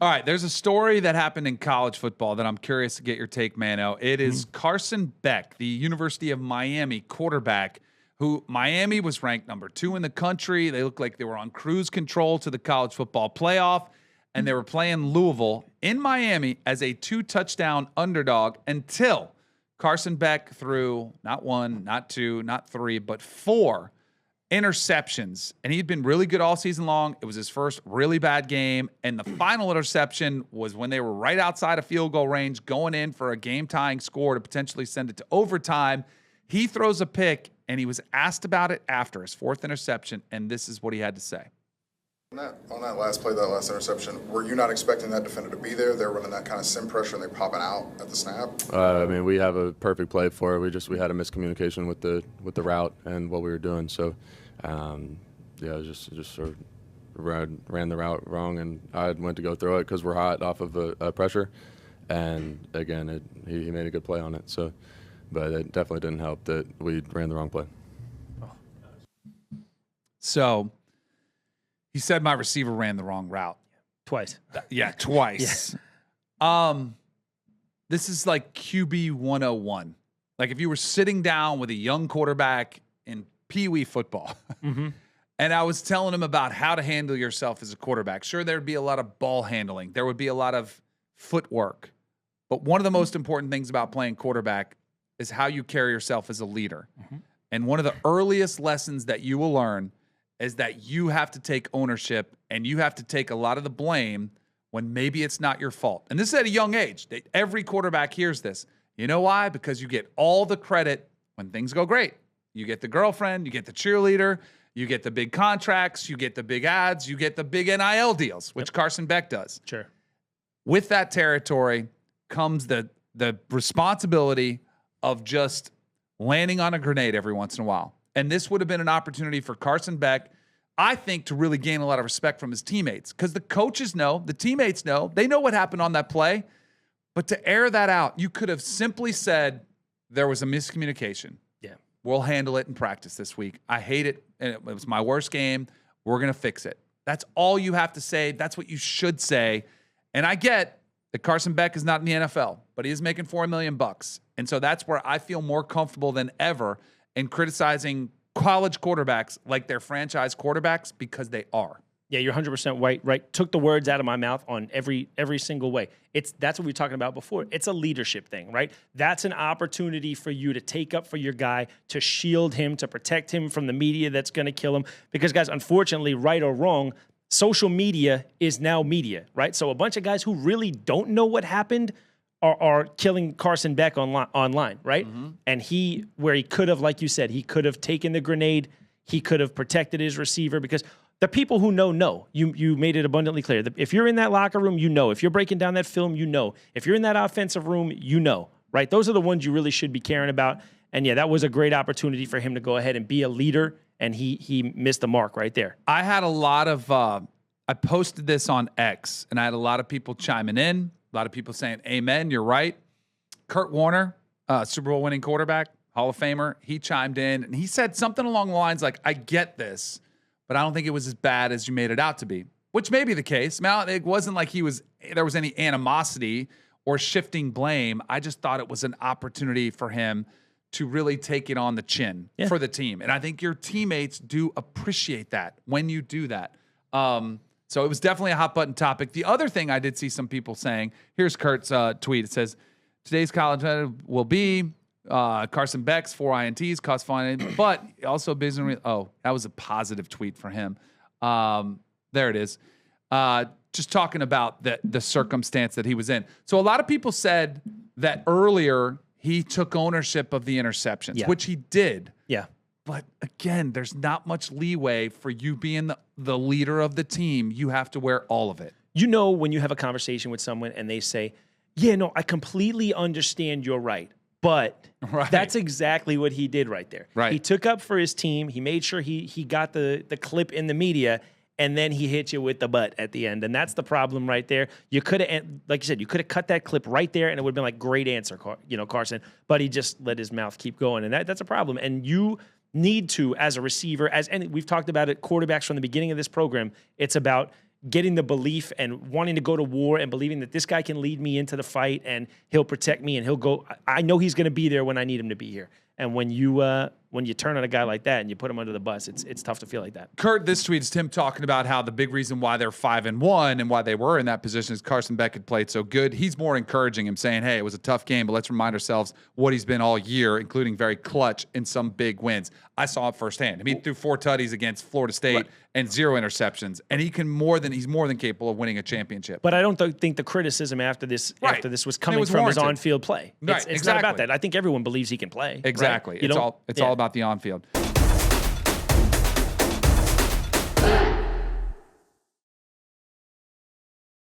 All right, there's a story that happened in college football that I'm curious to get your take, Mano. It is Carson Beck, the University of Miami quarterback, who Miami was ranked number 2 in the country. They looked like they were on cruise control to the college football playoff, and they were playing Louisville in Miami as a 2-touchdown underdog until Carson Beck threw not 1, not 2, not 3, but 4 interceptions, and he'd been really good all season long. It was his first really bad game, and the final interception was when they were right outside of field goal range, going in for a game-tying score to potentially send it to overtime. He throws a pick, and he was asked about it after his 4th interception, and this is what he had to say. On that last play, that last interception, were you not expecting that defender to be there? They're running that kind of sim pressure and they're popping out at the snap? I mean, we have a perfect play for it. We had a miscommunication with the route and what we were doing. So, just sort of ran the route wrong, and I went to go throw it because we're hot off of a pressure. And again, he made a good play on it. So, but it definitely didn't help that we ran the wrong play. So he said my receiver ran the wrong route. Twice. Yeah, twice. Yeah. This is like QB 101. Like if you were sitting down with a young quarterback in Pee Wee football, and I was telling him about how to handle yourself as a quarterback. Sure, there'd be a lot of ball handling. There would be a lot of footwork. But one of the most important things about playing quarterback is how you carry yourself as a leader. And one of the earliest lessons that you will learn is that you have to take ownership and you have to take a lot of the blame when maybe it's not your fault. And this is at a young age. Every quarterback hears this. You know why? Because you get all the credit when things go great. You get the girlfriend, you get the cheerleader, you get the big contracts, you get the big ads, you get the big NIL deals, which Carson Beck does. Sure. With that territory comes the responsibility of just landing on a grenade every once in a while. And this would have been an opportunity for Carson Beck, I think, to really gain a lot of respect from his teammates, because the coaches know, the teammates know, they know what happened on that play. But to air that out, you could have simply said there was a miscommunication. Yeah. We'll handle it in practice this week. I hate it, and it was my worst game. We're going to fix it. That's all you have to say. That's what you should say. And I get that Carson Beck is not in the NFL, but he is making $4 million. And so that's where I feel more comfortable than ever in criticizing college quarterbacks like they're franchise quarterbacks, because they are. Yeah, you're 100% right. Took the words out of my mouth on every single way. That's what we were talking about before. It's a leadership thing, right? That's an opportunity for you to take up for your guy, to shield him, to protect him from the media that's going to kill him. Because, guys, unfortunately, right or wrong, social media is now media, right? So a bunch of guys who really don't know what happened are killing Carson Beck online, right? And where he could have, like you said, he could have taken the grenade, he could have protected his receiver, because the people who know. You made it abundantly clear. If you're in that locker room, you know. If you're breaking down that film, you know. If you're in that offensive room, you know, right? Those are the ones you really should be caring about. And yeah, that was a great opportunity for him to go ahead and be a leader, and he missed the mark right there. I had a lot of I posted this on X, and I had a lot of people chiming in. A lot of people saying, amen, you're right. Kurt Warner, Super Bowl winning quarterback, Hall of Famer, he chimed in, and he said something along the lines like, I get this, but I don't think it was as bad as you made it out to be, which may be the case. Now, it wasn't like there was any animosity or shifting blame. I just thought it was an opportunity for him to really take it on the chin for the team. And I think your teammates do appreciate that when you do that. So it was definitely a hot button topic. The other thing I did see some people saying, here's Kurt's tweet. It says, today's college will be Carson Beck's 4 INTs, cost fine, but also business. Oh, that was a positive tweet for him. There it is. Just talking about the circumstance that he was in. So a lot of people said that earlier he took ownership of the interceptions, which he did. Yeah. But again, there's not much leeway for you being the leader of the team. You have to wear all of it. You know, when you have a conversation with someone and they say, yeah, no, I completely understand you're right. But that's exactly what he did right there. Right. He took up for his team. He made sure he got the clip in the media, and then he hit you with the butt at the end. And that's the problem right there. You could have, like you said, you could have cut that clip right there, and it would have been like, great answer, Carson. But he just let his mouth keep going, and that's a problem. And you need to, as a receiver, and we've talked about it, quarterbacks from the beginning of this program, it's about getting the belief and wanting to go to war and believing that this guy can lead me into the fight and he'll protect me and he'll go. I know he's going to be there when I need him to be here. And when you turn on a guy like that and you put him under the bus, it's tough to feel like that. Kurt, this tweet's Tim talking about how the big reason why they're 5-1 and why they were in that position is Carson Beck had played so good. He's more encouraging him, saying, hey, it was a tough game, but let's remind ourselves what he's been all year, including very clutch in some big wins. I saw it firsthand. I mean, he threw 4 tutties against Florida State and 0 interceptions, and he's more than capable of winning a championship. But I don't think the criticism after this was coming from his on-field play. It's not about that. I think everyone believes he can play. Exactly. Right? It's all about the on-field.